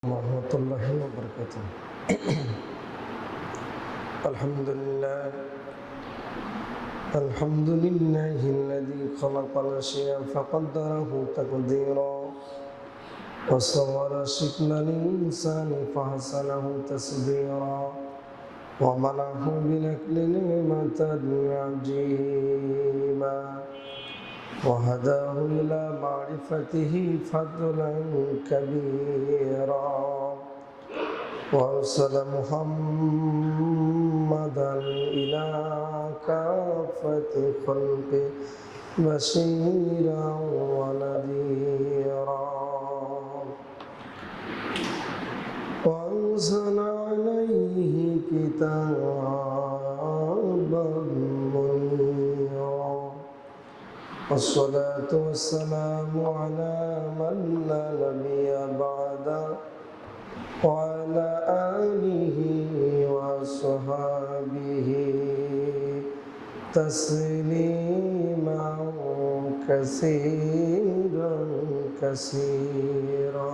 warahmatullahi wabarakatuh. Alhamdulillahilladzi khalaqal asya'a faqaddarahu taqdira wa sawwara shiklal insani fahsanahu tasbira wa malahu binakli ni'matan ajima wa hadahu ila ma'rifatihi fadlan kabira wa arsala Muhammadan ila kafati khalqi bashiran wa nadhira wa anzala alayhi kitaban munira wassalatu wassalamu ala man la nabiyya ba'da wa ala alihi wa sahbihi tasliman kasiran kasira.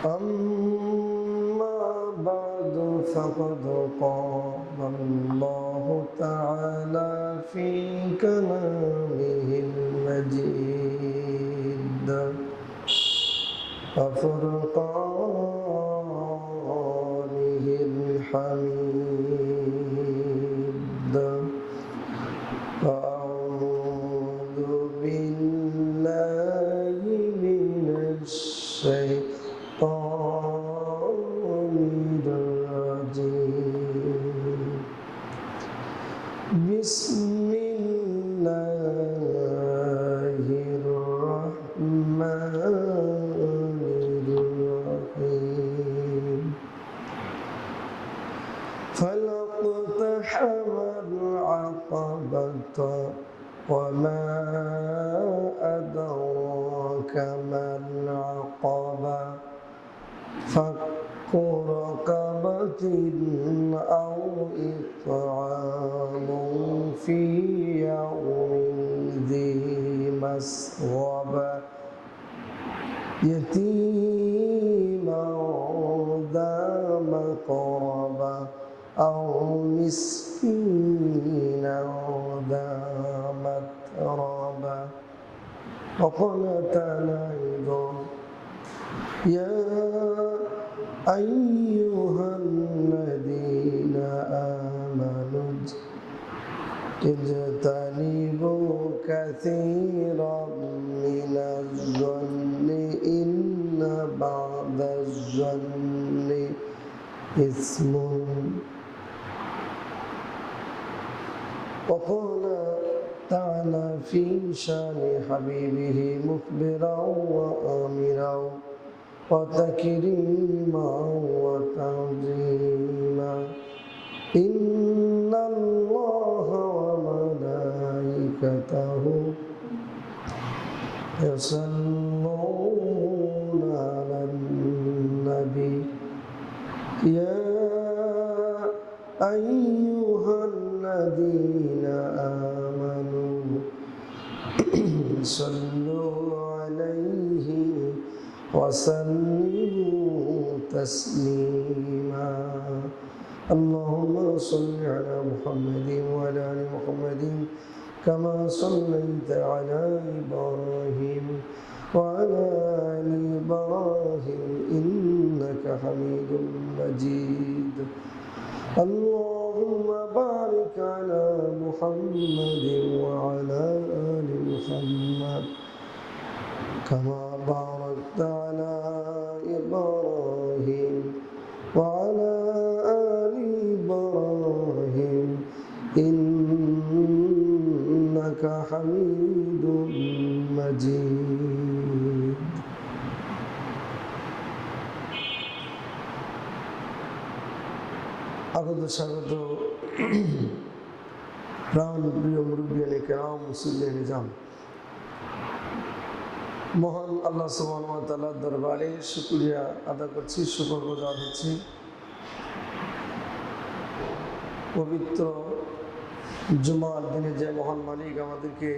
Amma ba'du faqad qala Allahu ta'ala fi kalamihil majid wa furqanihil hamid. A'udzu billahi minasy syaitonir rajim. Bismillahirrahmanirrahim. Falaqtahamal 'aqabata wa ma adraka mal 'aqabah fakku raqabatin aw it'amun fi yawmin dhi masghaba yatiman dha maqraba aw miskinan dha matraba. Wa qala ta'ala aidan ya ayyuhalladzina amanu ijtanibu katsiran minadh-dhanni inna ba'dadh-dhanni ismun. Wa qala ta'ala fi syani habibihi mukhbiran wa amiran wa takriman wa ta'ziman. Inna Allaha wa malaikatahu yusalluna 'alan nabi ya ayyuhalladzina amanu sallu 'alaihi wa sallimu taslima. Allahumma salli ala Muhammadin wa ala ali Muhammadin kama sallaita ala Ibrahim wa ala ali Ibrahim innaka Hamidum Majid. Allahumma barik ala Muhammadin wa ala ali Muhammad kama barakta ala Ibrahim wa ala ali Ibrahim innaka Hamidum Majid. স্বাগত প্রাণ প্রিয় মুরব্বিয়ানে কেরাম মুসল্লি নিজাম, মহান আল্লাহ সুবহানাহু ওয়া তাআলার দরবারে শুকরিয়া আদা করছি, শুকর গুজার হচ্ছি। পবিত্র জুমার দিনে যে মহান মালিক আমাদেরকে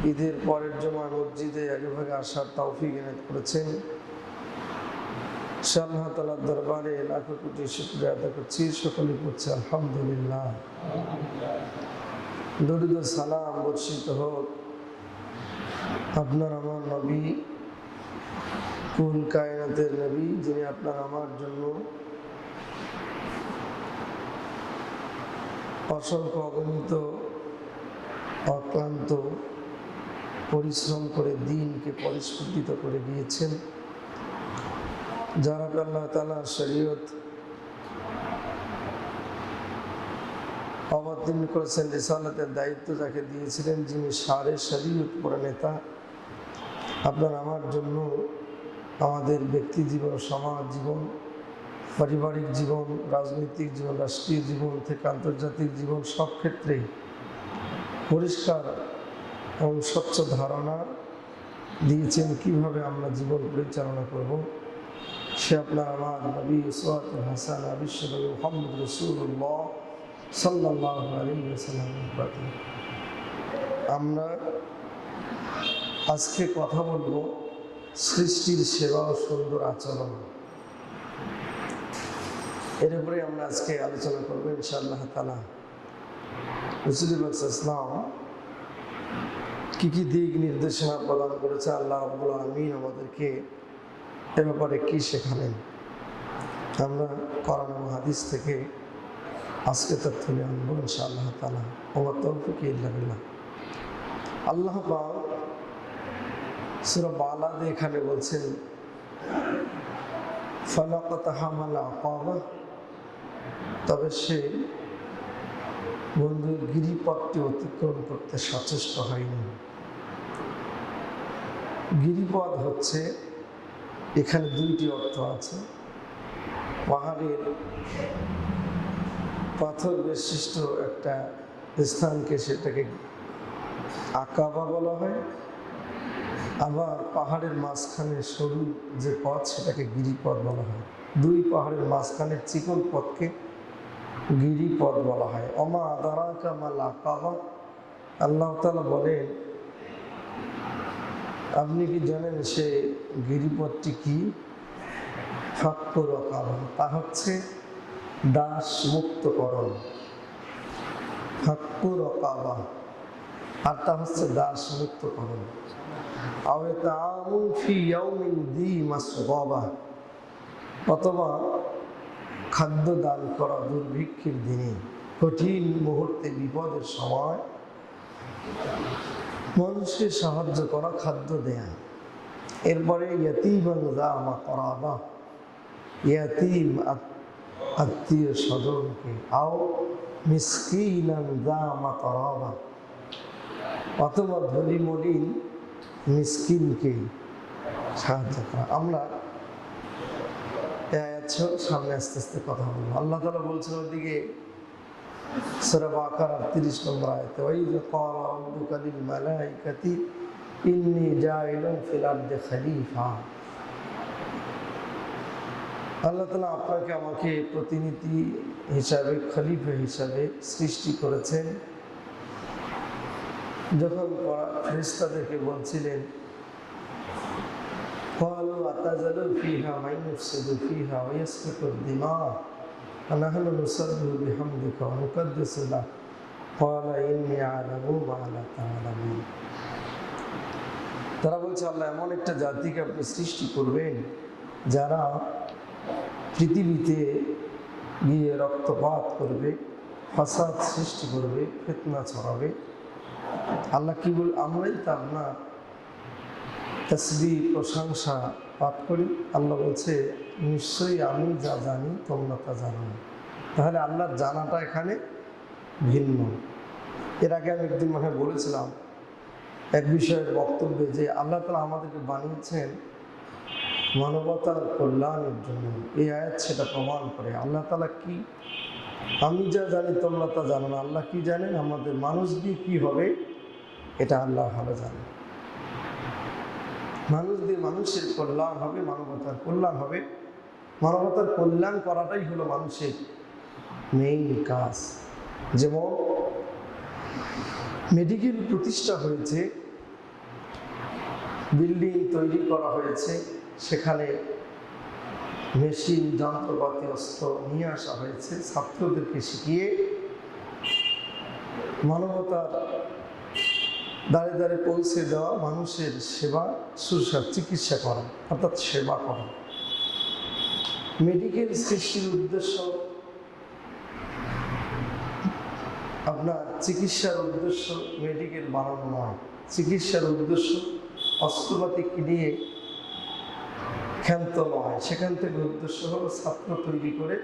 ঈদের পরের জমায় মসজিদে আগেভাগে আসার তৌফিক এনায়েত করেছেন। আল্লাহ তাআলার দরবারে লাখো কোটি শুকরিয়া আদায় করছি। সকলে পড়ছে আলহামদুলিল্লাহ। দরুদ ও সালাম বর্ষিত হোক আপনার আমার নবী, কুল কায়নাতের নবী, যিনি আপনার আমার জন্য অসংখ্য অগণিত অক্লান্ত পরিশ্রম করে দিনকে পরিস্ফুটিত করে গিয়েছেন। যারা আল্লাহ তাআলার শরীয়ত অবতীর্ণ করেছেন, রিসালাতের দায়িত্ব যাকে দিয়েছিলেন, যিনি সারে শরীয়ত প্রণেতা, আপনার আমার জন্য আমাদের ব্যক্তি জীবন, সমাজ জীবন, পারিবারিক জীবন, রাজনৈতিক জীবন, রাষ্ট্রীয় জীবন থেকে আন্তর্জাতিক জীবন, সব ক্ষেত্রেই পরিষ্কার এবং স্বচ্ছ ধারণা দিয়েছেন কিভাবে আমরা জীবন পরিচালনা করব। সে আপনার আমার নবী উসওয়াতুল হাসানা বিশ্বনবী মুহাম্মদ রাসূলুল্লাহ সাল্লাল্লাহু আলাইহি ওয়াসাল্লামের প্রতি। আমরা আজকে কথা বলবো সৃষ্টির সেবা ও সুন্দর আচরণ। এর উপরে আমরা আজকে আলোচনা করবো ইনশাআল্লাহ তাআলা। রাসূল ইসলাম কি কি দিক নির্দেশনা প্রদান করেছে, আল্লাহ রাব্বুল আলামিন আমাদেরকে এ ব্যাপারে কি শেখালেন, আমরা কোরআন ও হাদিস থেকে আজকে তা তুলে আনবো ইনশাআল্লাহ তাআলা। ওয়া তৌফিক ইল্লা বিল্লাহ। আল্লাহ পাক সূরা বালাদে এখানে বলছেন ফালাকাতাহামাল আকাবা, তবে সে বন্ধুর গিরিপথটি অতিক্রম করতে সচেষ্ট হয়নি। গিরিপথ হচ্ছে, এখানে দুইটি অর্থ আছে। পাহাড়ের পাথর বিশিষ্ট একটা স্থানকে সেটাকে আকাবা বলা হয়, আবার পাহাড়ের মাঝখানে সরু যে পথ সেটাকে গিরিপথ বলা হয়। দুই পাহাড়ের মাঝখানের চিকন পথকে গিরিপথ বলা হয়। ওমা আদারাকা মাল আকাবা, আল্লাহ তাআলা বলেন আপনি কি জানেন সে গিরিপথটি কি? ফাক্কু রাকাবা, তা হচ্ছে দাস মুক্তকরণ। ফাক্কু রাকাবা, আর তা হচ্ছে দাস মুক্তকরণ। আও ইতআমুন ফি ইয়াউমিন যী মাসগাবা, অথবা খাদ্য দান করা দুর্ভিক্ষের দিনে, কঠিন মুহূর্তে, বিপদের সময় মানুষকে সাহায্য করা, খাদ্য দেয়া। এরপরে ইয়াতীমান যা মাকরাবা, ইয়াতীম আত্মীয় স্বজনকে, আও মিসকিনান যা মাতরাবা, অথবা ধনী মলিন মিসকিনকে সাহায্য করা। আমরা সামনে আস্তে আস্তে কথা বলবো। আল্লাহ তাআলা বলছেন ওদিকে সূরা বাকারার 30 নম্বর আয়াতে, ওয়াইযা ক্বালা রাব্বুকা লিল মালাইকাতি ইন্নী জাইলুন ফিল আরদি খলিফা। আল্লাহ তাআলা আপনাকে আমাকে প্রতিনিধি হিসাবে, খলিফা হিসাবে সৃষ্টি করেছেন। যখন ফেরেশতাদেরকে বলছিলেন قالوا أتجعل فيها من يفسد فيها ويسفك الدماء ونحن نسبح بحمدك ونقدس لك قال إني أعلم ما لا تعلمون। তারা বলছে আল্লাহ এমন একটা জাতিকে আপনি সৃষ্টি করবেন যারা পৃথিবীতে গিয়ে রক্তপাত করবে, ফাসাদ সৃষ্টি করবে, ফিতনা ছড়াবে। আল্লাহ কি বল, আমরাই তা আপনার তাসবিহ প্রশংসা পাঠ করি। আল্লাহ বলছে নিশ্চয়ই আমি যা জানি তোমরা তা জানো না। তাহলে আল্লাহর জানাটা এখানে ভিন্ন। এর আগে আমি একদিন মনে বলেছিলাম এক বিষয়ের বক্তব্যে যে আল্লাহ তাআলা আমাদেরকে বানিয়েছেন মানবতার কল্যাণের জন্য। এই আয়াত সেটা প্রমাণ করে। আল্লাহ তাআলা কি, আমি যা জানি তোমরা তা জানো না। আল্লাহ কি জানেন, আমাদের মানুষ দিয়ে কি হবে এটা আল্লাহ ভালো জানেন। মানুষ দিয়ে মানুষের কল্যাণ হবে, মানবতার কল্যাণ হবে। মানবতার কল্যাণ করাটাই হলো মানুষের মেইন কাজ। যেমন মেডিকেল প্রতিষ্ঠা হয়েছে বিল্ডিং তৈরি করা হয়েছে, সেখানে মেশিন যন্ত্রপাতি অস্ত্র নিয়ে আসা হয়েছে ছাত্রদেরকে শিখিয়ে মানবতার দ্বারে দ্বারে পৌঁছে দেওয়া, মানুষের সেবা শুশ্রূষা চিকিৎসা করা, অর্থাৎ সেবা করা। মেডিকেল সৃষ্টির উদ্দেশ্য আপনার চিকিৎসার উদ্দেশ্য মেডিকেল বানানো নয়। চিকিৎসার উদ্দেশ্য অস্ত্রপাতি কিনিয়ে ক্ষান্ত নয়। সেখান থেকে উদ্দেশ্য হলো ছাত্র তৈরি করে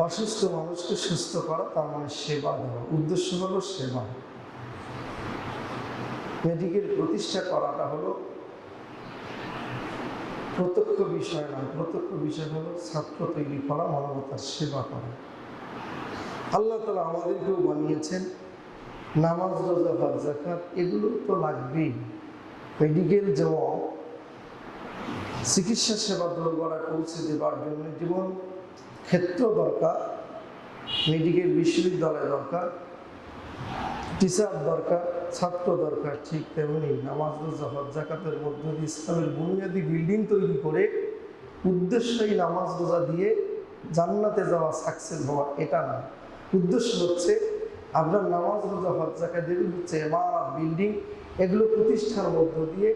অসুস্থ মানুষকে সুস্থ করা, তার মানে সেবা দেওয়া। উদ্দেশ্য হলো সেবা। মেডিকেল প্রতিষ্ঠা করাটা হলো প্রত্যক্ষ বিষয় নয়, প্রত্যক্ষ বিষয় হলো ছাত্র তৈরি করা, মানবতার সেবা করা। আল্লাহ তাআলা আমাদেরকেও বানিয়েছেন নামাজ, রোজা, হজ, যাকাত, এগুলো তো লাগবেই। মেডিকেল যেমন চিকিৎসা সেবা দোরগোড়ায় পৌঁছে দেওয়ার জন্য যেমন ক্ষেত্র দরকার, মেডিকেল বিশ্ববিদ্যালয় দরকার, টিচার দরকার, ছাত্র দরকার, ঠিক তেমনি নামাজ, রোজা, হজ, যাকাতের মধ্য দিয়ে ইসলামের বুনিয়াদি বিল্ডিং তৈরি করে উদ্দেশ্যই নামাজ রোজা দিয়ে জান্নাতে যাওয়া, সাকসেস হওয়া, এটা না। উদ্দেশ্য হচ্ছে আপনার নামাজ, রোজা, হজ, যাকাত যেগুলো হচ্ছে ইমারত, বিল্ডিং, এগুলো প্রতিষ্ঠার মধ্য দিয়ে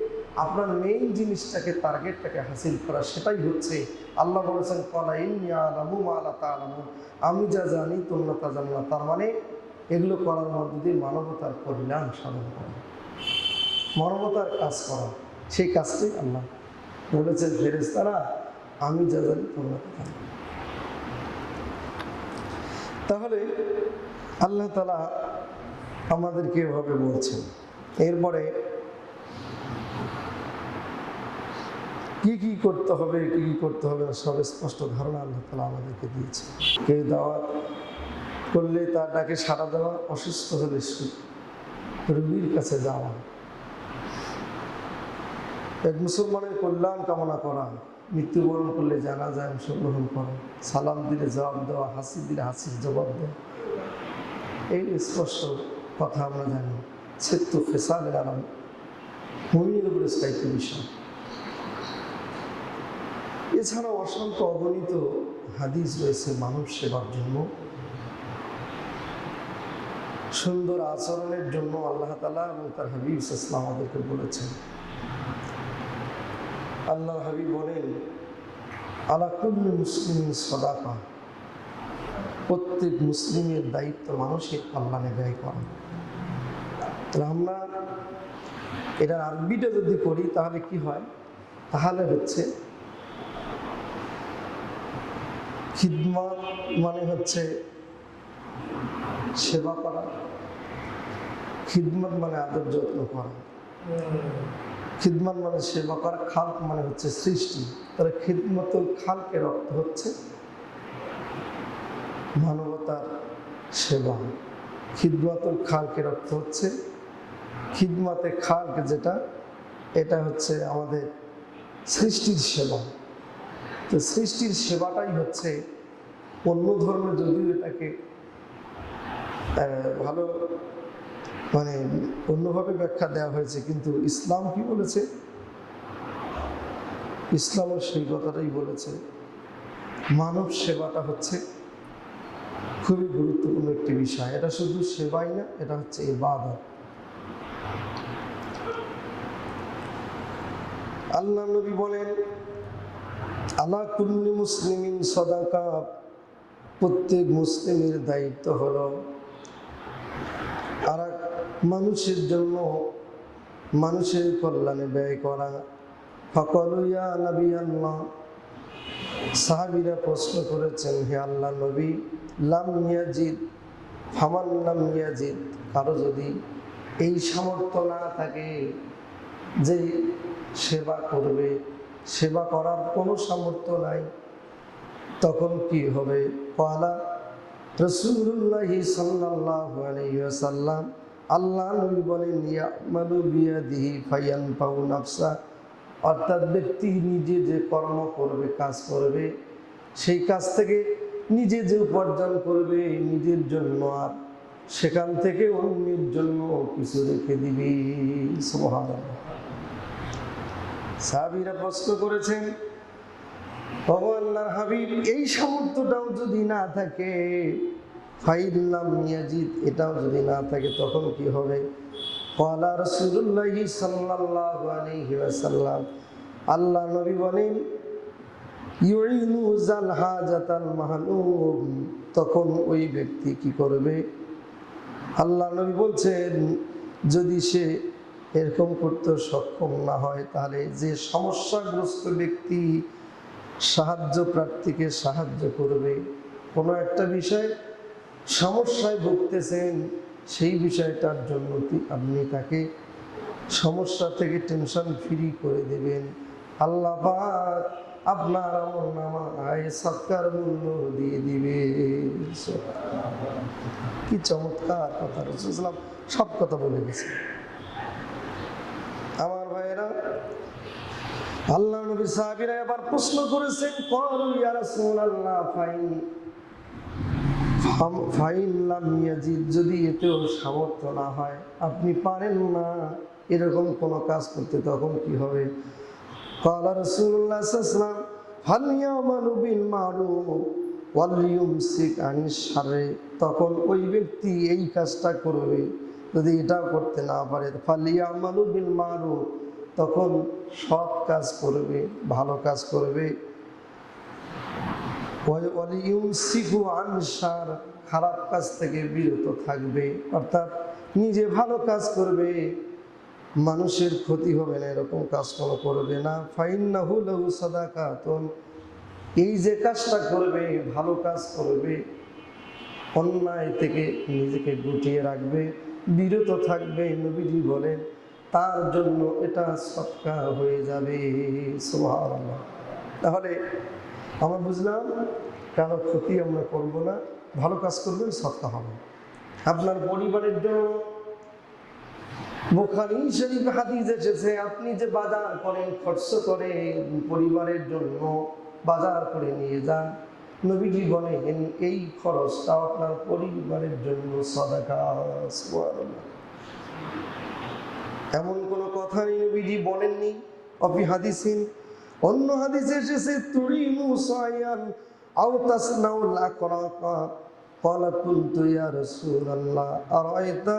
আপনার মেইন জিনিসটাকে, টার্গেটটাকে হাসিল করা। সেটাই হচ্ছে আল্লাহ বলেছেন ক্বালা ইন্নী আ'লামু মা লা তা'লামুন, আমি যা জানি তোমরা তা জানো না। তার মানে এগুলো করার মধ্য দিয়ে মানবতার কল্যাণ সাধন করা, মানবতার কাজ করা, সেই কাজটাই আল্লাহ বলেছেন ফেরেশতারা আমি যা জানি তোমরা তা জানো। তাহলে আল্লাহ তাআলা আমাদেরকে এভাবে বলছেন। এরপরে কি কি করতে হবে, কি কি করতে হবে সব স্পষ্ট ধারণা আল্লাহ তাআলা আমাদেরকে দিয়েছে। কেউ দাওয়াত করলে তার ডাকে সাড়া দেওয়া, অসুস্থ হলে রোগীর কাছে যাওয়া, এক মুসলমানের কল্যাণ কামনা করা, মৃত্যুবরণ করলে জানাজায় অংশগ্রহণ করা, সালাম দিলে জবাব দেওয়া, হাসি দিলে হাসির জবাব দেওয়া, এই স্পষ্ট কথা আমরা জানি। ছিত্তু ফেসালের আরাম মুমিনের উপরে স্থায়িত্ব বিষয়। এছাড়াও অসংখ্য অগণিত হাদিস রয়েছে মানব সেবার জন্য, সুন্দর আচরণের জন্য আল্লাহ তাআলা এবং তার হাবিব সাল্লাল্লাহু আলাইহি ওয়াসাল্লাম আমাদেরকে বলেছেন। আল্লাহর হাবিব বলেন আলা কুল্লি মুসলিমিন সাদাকা, প্রত্যেক মুসলিমের দায়িত্ব মানুষের কল্যাণে ব্যয় করা। তাহলে আমরা এটার আরবিটা যদি করি তাহলে কি হয়? তাহলে হচ্ছে খিদমত মানে হচ্ছে সেবা করা, খিদমত মানে আদর যত্ন করা, খিদমত মানে সেবা করা, খালক মানে হচ্ছে সৃষ্টি। তাহলে খিদমতুল খালকের অর্থ হচ্ছে মানবতার সেবা। খিদমতুল খালকের অর্থ হচ্ছে খিদমতে খালক, যেটা এটা হচ্ছে আমাদের সৃষ্টির সেবা। তো সৃষ্টির সেবাটাই হচ্ছে, অন্য ধর্মে যদিও এটাকে ভালো মানে অন্যভাবে ব্যাখ্যা দেওয়া হয়েছে, কিন্তু ইসলাম কি বলেছে? ইসলামের সেই কথাটাই বলেছে, মানব সেবাটা হচ্ছে খুবই গুরুত্বপূর্ণ একটি বিষয়। এটা শুধু সেবাই না, এটা হচ্ছে ইবাদত। আল্লাহ নবী বলেন আলা কুল্লি মুসলিমিন সাদাকা, প্রত্যেক মুসলিমের দায়িত্ব হলো আর মানুষের জন্য, মানুষের কল্যাণে ব্যয় করা। ফাকালু ইয়া নবী আল্লাহ, সাহাবীরা প্রশ্ন করেছেন হে আল্লাহ নবী, লাম ইয়াজিদ ফামান লাম ইয়াজিদ, কারো যদি এই সামর্থ্য না থাকে যে সেবা করবে, সেবা করার কোনো সামর্থ্য নাই, তখন কি হবে? ক্বালা রাসূলুল্লাহ সাল্লাল্লাহু আলাইহি ওয়াসাল্লাম, আল্লাহ নবী বলেন ইয়ামালু বিয়াদিহি ফায়ানফাউ নাফসা, অর্থাৎ ব্যক্তি নিজে যে কর্ম করবে, কাজ করবে, সেই কাজ থেকে নিজে যে উপার্জন করবে নিজের জন্য আর সেখান থেকে অন্যের জন্য কিছু রেখে দিবি। সুবহানাল্লাহ। সাহাবীরা প্রশ্ন করেছেন, ওগো আল্লাহর হাবিব, এই সামর্থ্যটাও যদি না থাকে, ফাইল্লাম ইয়াজিদ, এটাও যদি না থাকে, তখন কি হবে? ক্বালা রাসূলুল্লাহ সাল্লাল্লাহু আলাইহি ওয়াসাল্লাম, আল্লাহ নবী বলেন, ইউইনু জাল হাজাতাল মাহলুম, তখন ওই ব্যক্তি কি করবে? আল্লাহ নবী বলছেন, যদি সে এরকম করতে সক্ষম না হয়, তাহলে যে সমস্যাগ্রস্ত ব্যক্তি সাহায্য প্রার্থীকে সাহায্য করবে, কোনো একটা বিষয় সমস্যায় ভুগতেছেন, সেই বিষয়টার জন্য আপনি তাকে সমস্যা থেকে টেনশন ফ্রি করে দেবেন, আল্লাহ পাক আপনার আমলনামায় সৎকার মূল্য দিয়ে দিবে। কি চমৎকার কথা! রাসূল সাল্লাল্লাহু আলাইহি ওয়াসাল্লাম সব কথা বলে গেছে। আমার ভাইয়েরা, আল্লাহ নবী সাহাবীরা এবার প্রশ্ন করেছেন, ক্বালু ইয়া রাসূলুল্লাহ ফাইন লাম ইয়াজিদ, যদি এতেও সামর্থ্য না হয়, আপনি পারেন না এরকম কোনো কাজ করতে, তখন কি হবে? ক্বালা রাসূলুল্লাহ সাল্লাল্লাহু আলাইহি ওয়াসাল্লাম ফালইয়ামালু বিল মারুফ ওয়ালিয়ুমসিক আনিশ শাররি, তখন ওই ব্যক্তি এই কাজটা করবে। যদি এটাও করতে না পারে, ফালইয়ামালু বিল মারুফ, তখন সৎ কাজ করবে, ভালো কাজ করবে। ওয়ালিয়ুমসিকু আন শার, খারাপ কাজ থেকে বিরত থাকবে, অর্থাৎ নিজে ভালো কাজ করবে, মানুষের ক্ষতি হবে না এরকম কাজ কোনো করবে না। ফাইন্নাহু লাহু সাদাকাতুন, এই যে কাজটা করবে, ভালো কাজ করবে, অন্যায় থেকে নিজেকে গুটিয়ে রাখবে, বিরত থাকবে, নবীজি বলেন তার জন্য এটা সদকা হয়ে যাবে। সুবহানাল্লাহ। তাহলে আমরা বুঝলাম, কারো ক্ষতি আমরা করব না, ভালো কাজ করবেন, সদকা হবে। আপনার পরিবারের জন্য বুখারী শরীফে হাদিস এসেছে, আপনি যে বাজার করেন, খরচ করে পরিবারের জন্য বাজার করে নিয়ে যান, নবীজি বলেন এই খরচটা আপনার পরিবারের জন্য সাদাকা। সুবহানাল্লাহ। এমন কোনো কথা নবীজি বলেননি। অফি হাদিসিন, অন্য হাদিসে এসেছে, তুরিমু সায়ান আও তাসনাউল আকরাকা, ক্বালা কুনতু ইয়া রাসূলুল্লাহ আরাইতা,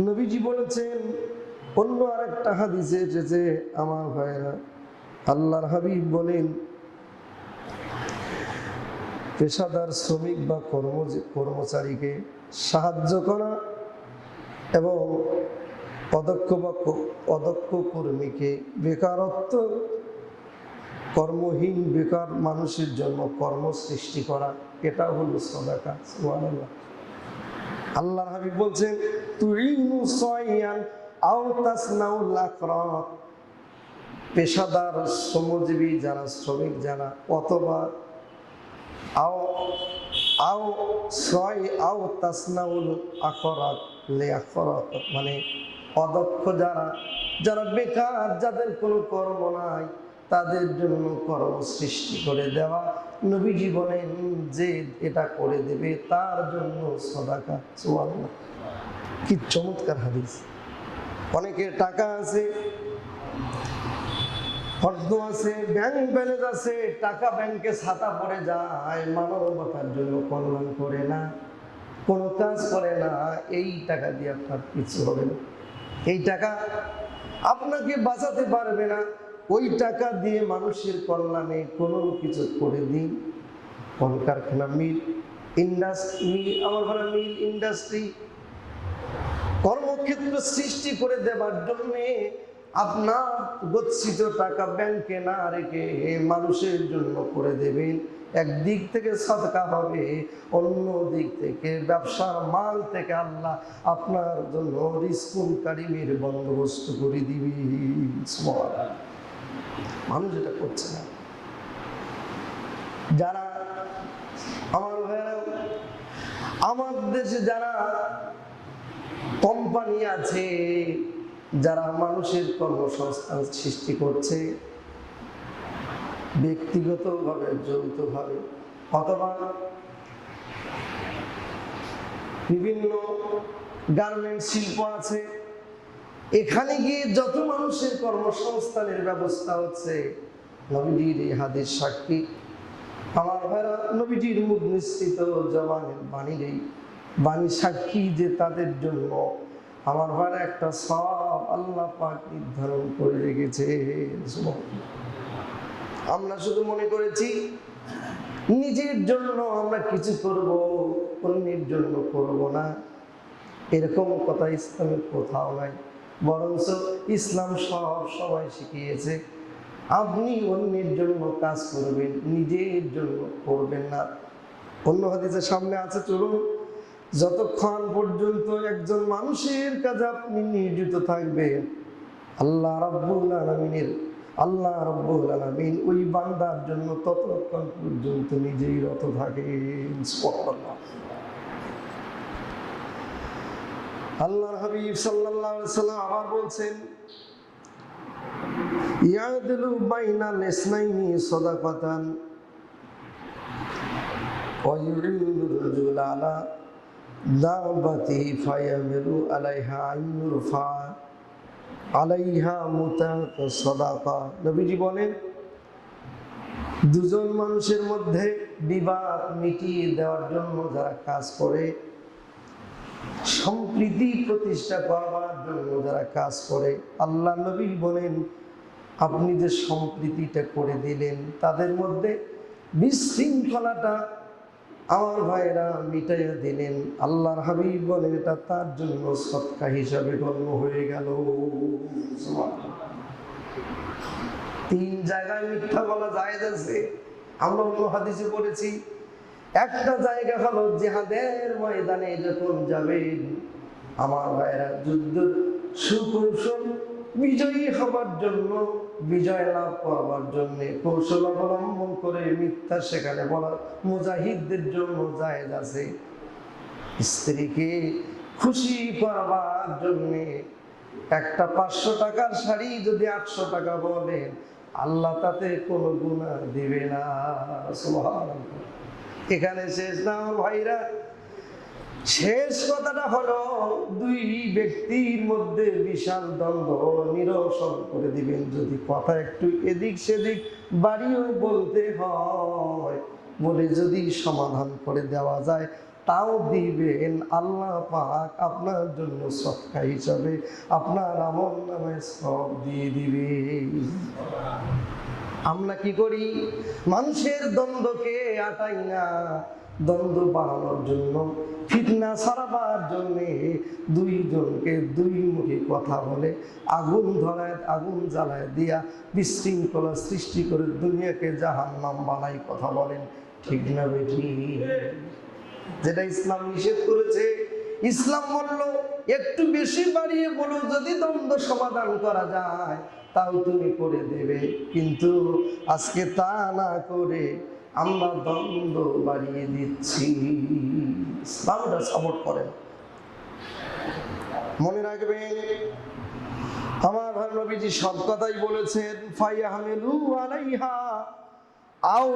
নবীজি বলেছেন, অন্য আরেকটা হাদিসে এসেছে, আমার ভাইরা, আল্লাহর হাবিব বলেন, পেশাদার শ্রমিক বা কর্মচারীকে সাহায্য করা এবং অদক্ষ কর্মীকে, বেকারত্ব কর্মহীন বেকার মানুষের জন্য কর্ম সৃষ্টি করা, এটা হলো সাদাকা। সুবহানাল্লাহ। আল্লাহর হাবিব বলছেন, তুইনু সাইয়ান আও তাসনাউল আকরা, পেশাদার শ্রমজীবী যারা, শ্রমিক যারা, অথবা আও আও সয় আও তাসনাউল আকরাত লে আকরাত, মানে অদক্ষ যারা, যারা বেকার, যাদের কোনো কর্ম নাই, তাদের জন্য কর্ম সৃষ্টি করে দেওয়া। নবীজি বলেন যে এটা করে দেবে তার জন্য সাদাকা। সুবহানাল্লাহ। কি চমৎকার হাদিস! অনেকের টাকা আছে, অর্থ আছে, ব্যাংক ব্যালেন্স আছে, টাকা ব্যাংকে ছাতা পড়ে যায়, মানবতার জন্য কল্যাণ করে না, কোনো কাজ করে না, এই টাকা দিয়ে আপনার কিছু হবে না, এই টাকা আপনাকে বাঁচাতে পারবে না। ওই টাকা দিয়ে মানুষের কল্যাণে কোনো কিছু করে দিন। কলকারখানা, মিল ইন্ডাস্ট্রি, আমার ঘরে মিল ইন্ডাস্ট্রি, কর্মক্ষেত্র সৃষ্টি করে দেবার জন্যে আপনার গচ্ছিত টাকা ব্যাংকে না রেখে মানুষের জন্য করে দেবেন। একদিক থেকে সদকা হবে, অন্য দিক থেকে ব্যবসার মাল থেকে আল্লাহ আপনার জন্য রিজকুল কারিমের বন্দোবস্ত করে দিবি। মানুষ এটা করছে না। যারা আমার ভাইরা, আমার দেশে যারা কোম্পানি আছে, যারা মানুষের কর্মসংস্থান সৃষ্টি করছে, ব্যক্তিগতভাবে, যৌথভাবে, অথবা বিভিন্ন গার্মেন্ট শিল্প আছে, এখানে গিয়ে যত মানুষের কর্মসংস্থানের ব্যবস্থা হচ্ছে, নবীজির এই হাদিস সাক্ষী। আমার ভাইরা, নবীজির মুখ নিঃসৃত জবানের বাণীর এই বাণী সাক্ষী যে তাদের জন্য আমার ভাইরা একটা সওয়াব আল্লাহ পাক নির্ধারণ করে রেখেছে। আমরা শুধু মনে করেছি নিজের জন্য আমরা কিছু করব, অন্যের জন্য করব না, এরকম কথা ইসলামের কোথাও নাই। বরঞ্চ ইসলাম সব সময় শিখিয়েছে আপনি অন্যের জন্য কাজ করবেন, নিজের জন্য করবেন না। অন্য হাদিসের সামনে আছে, চলুন, যতক্ষণ পর্যন্ত একজন মানুষের কাজে আপনি নিয়োজিত থাকবেন, আল্লাহ রাব্বুল আলামিন ওই বান্দার জন্য ততক্ষণ পর্যন্ত নিজেই রত থাকেন। সুবহানাল্লাহ। আল্লাহর হাবিব সাল্লাল্লাহু আলাইহি সাল্লাম আবার বলছেন, ইয়াদলু বাইনাল ইসনাইনি সাদাকাতান ওয়া ইউরিদু রাজুল আলা দাবাতি ফায়ামিরু আলাইহা আইনুরফা আলাইহা মুতাত সাদাকা। নবীজি বলেন, দুজন মানুষের মধ্যে বিবাদ মিটিয়ে দেওয়ার জন্য যারা কাজ করে, সম্প্রীতি প্রতিষ্ঠা করবার জন্য যারা কাজ করে, আল্লাহ নবী বলেন আপনি যে সম্প্রীতিটা করে দিলেন, তাদের মধ্যে বিশৃঙ্খলাটা আমার ভাইরা মিটাইয়া দিলেন, আল্লাহর হাবিব বলেন এটা তার জন্য সদকা হিসাবে গণ্য হয়ে গেল। তিন জায়গায় মিথ্যা বলা জায়েজ আছে, আমরা অন্য হাদিসে পড়েছি। একটা জায়গা হলো জিহাদের ময়দানে যখন যাবেন আমার ভাইরা, যুদ্ধ সুকৌশল বিজয়ী হবার জন্য, বিজয় লাভ করবার জন্য কৌশল অবলম্বন করে মিথ্যা সেখানে বলা মুজাহিদদের জন্য জায়েজ আছে। স্ত্রীকে খুশি করবার জন্য একটা 500 টাকার শাড়ি যদি 800 টাকা বলেন, আল্লাহ তাতে কোনো গুনাহ দিবে না। সুবহানাল্লাহ। এখানে শেষ না ভাইরা, শেষ কথাটা হলো দুই ব্যক্তির মধ্যে বিশাল দ্বন্দ্ব নিরসন করে দিবেন। যদি কথা একটু এদিক সেদিক বাড়িও বলতে হয়, বলে যদি সমাধান করে দেওয়া যায়, তাও দিবেন। আল্লাহ পাক আপনার জন্য সদকা হিসাবে আপনার আমলনামায় সব দিয়ে দিবে। আমরা কি করি? মানুষের দ্বন্দ্বকে আটাই না, দ্বন্দ্ব বাড়ানোর জন্য, ফিতনা ছড়াবার জন্য দুইজনকে দুই মুখে কথা বলে আগুন ধরায়, আগুন জ্বালায় দিয়া বিশৃঙ্খলা সৃষ্টি করে দুনিয়াকে জাহান্নাম বানাই কথা বলেন, ঠিক না বেঠি? যেটা ইসলাম নিষেধ করেছে, ইসলাম বলল একটু বেশি বাড়িয়ে বলো, যদি দ্বন্দ্ব সমাধান করা যায় তাও তুমি করে দেবে, কিন্তু আজকে তা না করে আমরা দ্বন্দ্ব বাড়িয়ে দিচ্ছি। ইসলামটা সাপোর্ট করেন। মনে রাখবেন, আমার ভাই নবীজি সব কথাই বলেছেন, ফায়াহমিলু আলাইহা আও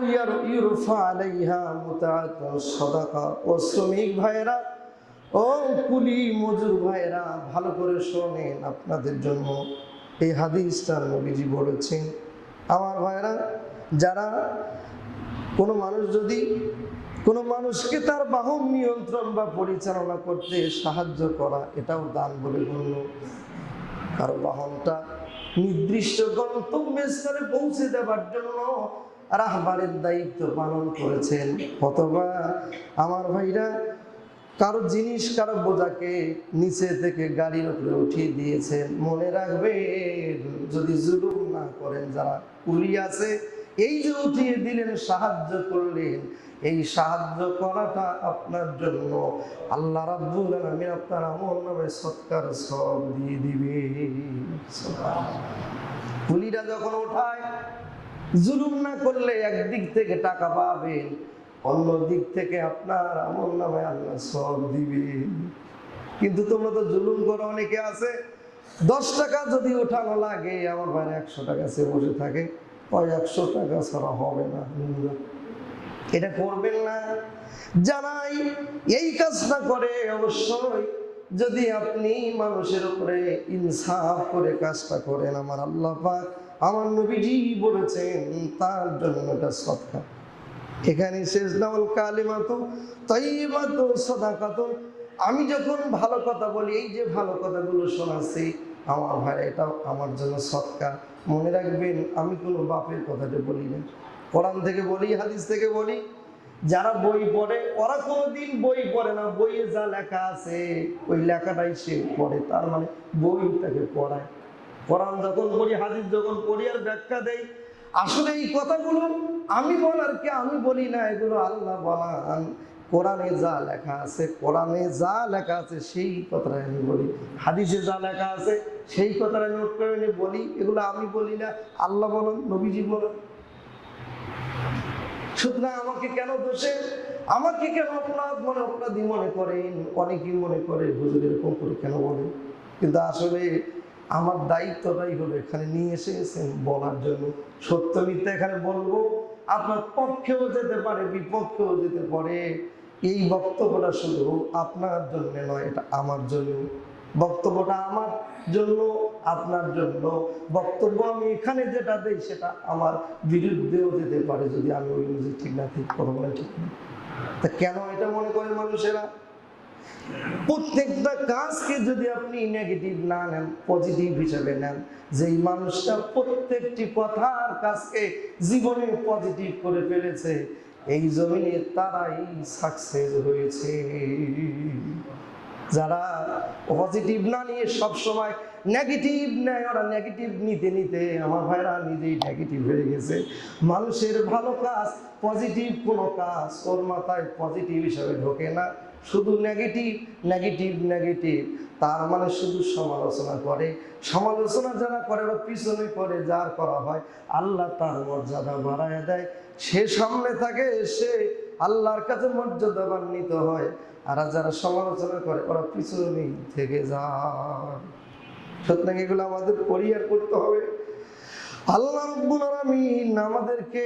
ইউরফা আলাইহা মুতাআতুস সাদাকা। ও শ্রমিক ভাইরা, ও কুলি মজুর ভাইরা, ভালো করে শোনেন, আপনাদের জন্য এই হাদিসটা নবীজি বলেছেন। আমার ভাইরা, যারা কোনো মানুষ যদি কোনো মানুষকে তার বাহন নিয়ন্ত্রণ বা পরিচালনা করতে সাহায্য করা, এটাও দান বলে গণ্য। কারো বাহনটা নির্দিষ্ট গন্তব্যস্থলে পৌঁছে দেওয়ার জন্য রাহবারের দায়িত্ব পালন করেছেন, অথবা আমার ভাইরা কারো জিনিস, কারো বোঝাকে নিচে থেকে গাড়ির উপরে উঠিয়ে দিয়েছেন, মনে রাখবেন যদি জুলুম না করেন, যারা কুলি আছে, এই যে উঠিয়ে দিলেন, সাহায্য করলেন, এই সাহায্য করাটা আপনার জন্য আল্লাহ রাব্বুল আলামিন আপনার আমলনামায় সদকার সব দিয়ে দিবে। কুলিরা যখন ওঠায়, জুলুম না করলে একদিক থেকে টাকা পাবেন, অন্য দিক থেকে আপনার আমলনামায় আল্লাহ সব দিবে। কিন্তু তোমরা তো জুলুম করো, অনেকে আছে 10 টাকা যদি ওঠানো লাগে, আমার ভাই 100 টাকা সে বসে থাকে, ওই 100 টাকা ছাড়া হবে না। এটা করবেন না। যারাই এই কাজটা করে অবশ্যই যদি আপনি মানুষের উপরে ইনসাফ করে কাজটা করেন, আমার আল্লাহ পাক আমার নবীজি বলেছেন তার জন্য এটা সদকা। এখানে শেষ নামল কালিমাতু তাইয়্যিবাতু সাদাকাতুন। আমি যখন ভালো কথা বলি, এই যে ভালো কথাগুলো শোনাচ্ছি আমার ভাই, এটাও আমার জন্য সদকা। মনে রাখবেন, আমি কোনো বাপের কথাটা বলি না, কোরআন থেকে বলি, হাদিস থেকে বলি। যারা বই পড়ে ওরা কোনোদিন বই পড়ে না, বইয়ে যা লেখা আছে ওই লেখাটাই সে পড়ে, তার মানে বই তাকে পড়ায়। কোরআন যখন পড়ি, হাদিস যখন পড়ি আর ব্যাখ্যা দেই, আসলে এই কথাগুলো আমি বলার কি আমি বলি না, এগুলো আল্লাহ বলান। কোরআনে যা লেখা আছে, কোরআনে যা লেখা আছে সেই কথাটা আমি বলি, হাদিসে যা লেখা আছে সেই কথাটা নোট করে নিয়ে বলি। এগুলো আমি বলি না, আল্লাহ বলেন, নবীজি বলেন। সুতরাং আমাকে কেন দোষে, আমাকে কেন অপরাধী মনে করেন? অনেকেই মনে করে হুজুর এরকম করে কেন বলেন, কিন্তু আসলে আমার দায়িত্বটাই হলো এখানে নিয়ে এসেছেন বলার জন্য। সত্য মিথ্যা এখানে বলবো, আপনার পক্ষেও যেতে পারে, বিপক্ষেও যেতে পারে। এই বক্তব্যটা শুধু আপনার জন্য নয়, এটা আমার জন্য। বক্তব্যটা আমার জন্য, আপনার জন্য। বক্তব্য আমি এখানে যেটা দেই সেটা আমার বিরুদ্ধেও যেতে পারে যদি আমি ওই অনুযায়ী ঠিক না, ঠিক কথা বলে ঠিক না। তা কেন এটা মনে করে মানুষেরা? প্রত্যেকটা কাজকে যদি আপনি নেগেটিভ না নেন, পজিটিভ হিসেবে নেন, যেই মানুষটা প্রত্যেকটি কথার কাজকে জীবনে পজিটিভ করে ফেলেছে, এই জমিনে তারাই সাকসেস হয়েছে। যারা পজিটিভ না নিয়ে সবসময় নেগেটিভ নেয়, ওরা নেগেটিভ নিতে নিতে আমার ভাইরা নিজেই নেগেটিভ হয়ে গেছে। মানুষের ভালো কাজ, পজিটিভ কোনো কাজ ওর মাথায় পজিটিভ হিসাবে ঢোকে না, শুধু নেগেটিভ নেগেটিভ নেগেটিভ। তার মানে শুধু সমালোচনা করে। সমালোচনা যারা করে ওরা পিছনে করে, যার করা হয় আল্লাহ তার মর্যাদা বাড়ায় দেয়। সে সামনে থাকে, সে আল্লাহর কাছে মর্যাদাবান্বিত হয়। আর যারা সমালোচনা করে ওরা পিছনেই থেকে যায়। সুতরাং এগুলো আমাদের পরিহার করতে হবে। আল্লাহ রাব্বুল আলামিন আমাদেরকে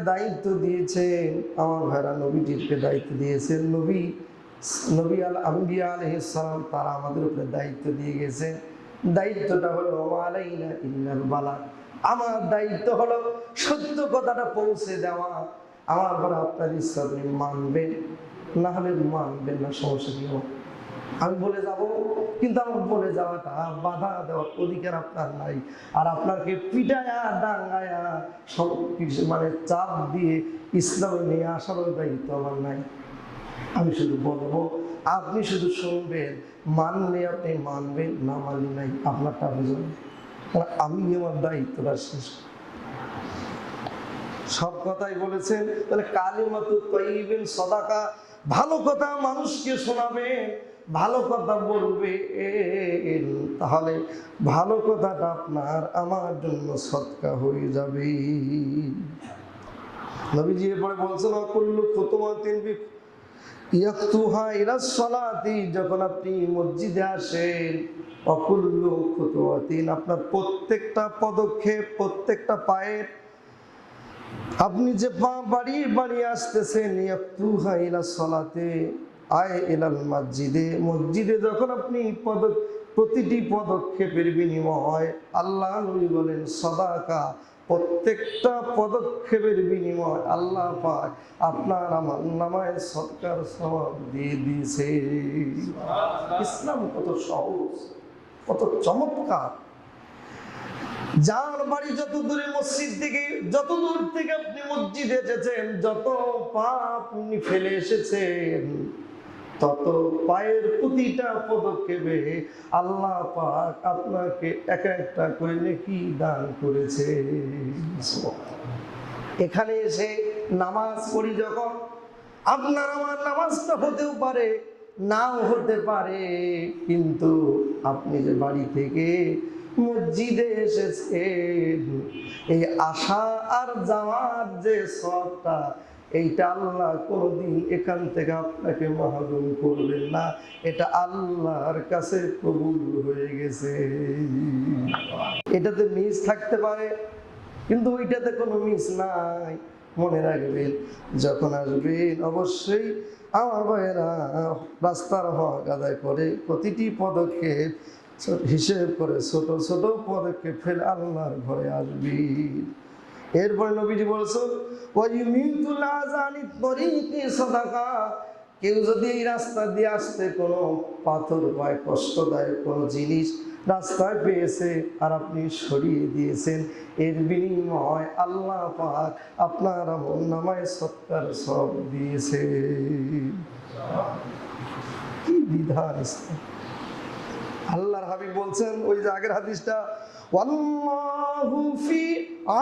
দায়িত্ব দিয়েছেন, আমার ভাইরা নবীজিকে দায়িত্ব দিয়েছেন। নবী আল আম্বিয়া আলাইহিস সালাম তারা আমাদের উপরে দায়িত্ব দিয়ে গেছে। দায়িত্বটা হলো আলাইনা ইল্লাল বালাগ। আমার দায়িত্ব হলো সত্য কথাটা পৌঁছে দেওয়া। আমার ঘরে আপনার ইচ্ছা আপনি মানবেন, না হলে মানবেন না, সমস্যা কি হবে? আমি বলে যাব, কিন্তু আমার বলে যাওয়াটা বাধা দেওয়ার অধিকার আপনার নাই। আর আপনাকে পিটায়া ডাঙ্গায়া সব কিছু মানে চাপ দিয়ে ইসলামে নিয়ে আসার দায়িত্ব আমার নাই। আমি শুধু বলবো, আপনি শুধু শুনবেন, মানলে আপনি মানবেন, না মানলে নাই, আপনারটা বুঝুন। আমি আমার দায়িত্বটা শেষ। সব কথাই বলেছেন, তাহলে কালিমাতু তাইয়্যিবিন সাদাকা। ভালো কথা মানুষকে শোনাবে, ভালো কথা বলবে, তাহলে ভালো কথাটা আপনার আমার জন্য সদকা হয়ে যাবে। নবীজি এরপরে বলছেন কুল্লু খুতুওয়াতিন ইয়াকতুহা ইলাস সালাতি। যখন আপনি মসজিদে আসেন, অকুল্লু খুতুওয়াতিন, আপনার প্রত্যেকটা পদক্ষেপ, প্রত্যেকটা পায়ের আপনি যে পা বাড়িয়ে বাড়িয়ে আসতেছেন, ইয়াকতুহা ইলাস সালাতে আয় ইলাল মসজিদে। মসজিদে যখন আপনি প্রতিটি পদক্ষেপের বিনিময়, আল্লাহ নবী বলেন সাদাকা, প্রত্যেকটা পদক্ষেপের বিনিময় আল্লাহ পাক আপনার আমার নামায় সদকার সওয়াব দিয়ে দিয়েছে। ইসলাম কত সহজ, কত চমৎকার। যার বাড়ি যত দূরে মসজিদ থেকে, যত দূর থেকে আপনি মসজিদে এসেছেন, যত পাপ আপনি ফেলে এসেছেন, তত পায়ের প্রতিটা পদক্ষেপে আল্লাহ পাক আপনাকে এক একটা করে নেকি দান করেছে। এখানে এসে নামাজ পড়ি যখন, আপনার আমার নামাজটা হতেও পারে, নাও হতে পারে, কিন্তু আপনি যে বাড়ি থেকে মসজিদে এসেছেন, এই আসা আর যাওয়ার যে সওয়াবটা, এইটা আল্লাহ কোনোদিন এখান থেকে আপনাকে মাহরুম করবেন না। এটা আল্লাহর কাছে কবুল হয়ে গেছে। এটাতে মিস থাকতে পারে, কিন্তু ওইটাতে কোনো মিস নাই। মনে রাখবেন যখন আসবেন অবশ্যই আমার ভাইয়েরা রাস্তার হক আদায় করে প্রতিটি পদক্ষেপ হিসেব করে ছোট ছোট পদক্ষেপ ফেলে আল্লাহর ঘরে আসবেন। এরপর নবীজি বলছেন ওয়াইমিতুল আযানি তরিকি সাদাকা, কেউ যদি এই রাস্তা দিয়ে আসতে কোনো পাথর পায়, কষ্টদায়ক কোনো জিনিস রাস্তায় পেয়েছে আর আপনি সরিয়ে দিয়েছেন, এর বিনিময় আল্লাহ পাক আপনার আমলনামায় সৎকার সব দিয়েছে। কি বিধান! আল্লাহর হাবিব বলছেন ওই যে আগের হাদিসটা, ওয়াল্লাহু ফি